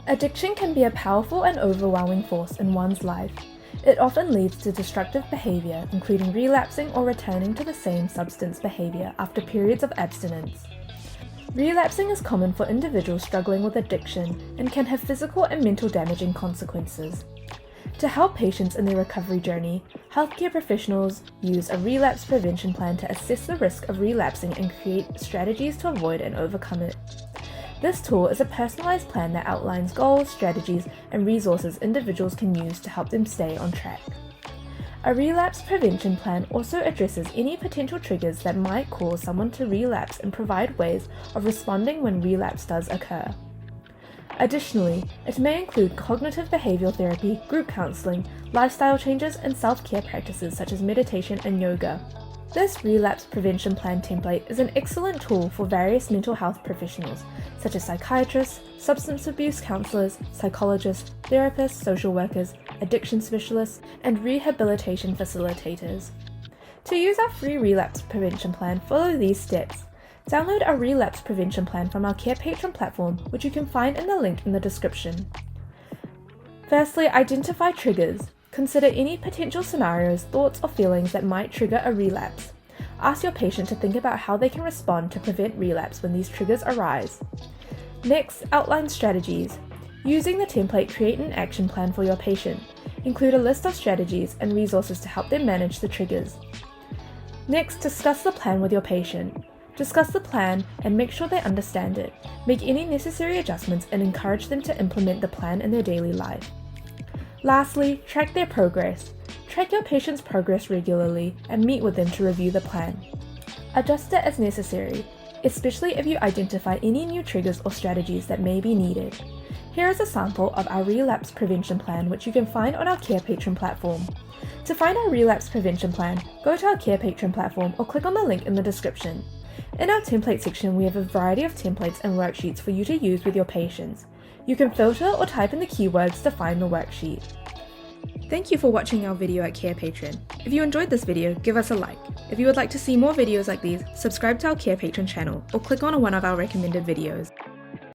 Addiction can be a powerful and overwhelming force in one's life. It often leads to destructive behavior, including relapsing or returning to the same substance behavior after periods of abstinence. Relapsing is common for individuals struggling with addiction and can have physical and mental damaging consequences. To help patients in their recovery journey, healthcare professionals use a relapse prevention plan to assess the risk of relapsing and create strategies to avoid and overcome it. This tool is a personalized plan that outlines goals, strategies, and resources individuals can use to help them stay on track. A relapse prevention plan also addresses any potential triggers that might cause someone to relapse and provide ways of responding when relapse does occur. Additionally, it may include cognitive behavioral therapy, group counseling, lifestyle changes, and self-care practices such as meditation and yoga. This relapse prevention plan template is an excellent tool for various mental health professionals, such as psychiatrists, substance abuse counselors, psychologists, therapists, social workers, addiction specialists, and rehabilitation facilitators. To use our free relapse prevention plan, follow these steps. Download our relapse prevention plan from our Carepatron platform, which you can find in the link in the description. Firstly, identify triggers. Consider any potential scenarios, thoughts, or feelings that might trigger a relapse. Ask your patient to think about how they can respond to prevent relapse when these triggers arise. Next, outline strategies. Using the template, create an action plan for your patient. Include a list of strategies and resources to help them manage the triggers. Next, discuss the plan with your patient. Discuss the plan and make sure they understand it. Make any necessary adjustments and encourage them to implement the plan in their daily life. Lastly, track their progress. Track your patient's progress regularly and meet with them to review the plan. Adjust it as necessary, especially if you identify any new triggers or strategies that may be needed. Here is a sample of our relapse prevention plan, which you can find on our Carepatron platform. To find our relapse prevention plan, go to our Carepatron platform or click on the link in the description. In our template section, we have a variety of templates and worksheets for you to use with your patients. You can filter or type in the keywords to find the worksheet. Thank you for watching our video at Carepatron. If you enjoyed this video, give us a like. If you would like to see more videos like these, subscribe to our Carepatron channel or click on one of our recommended videos.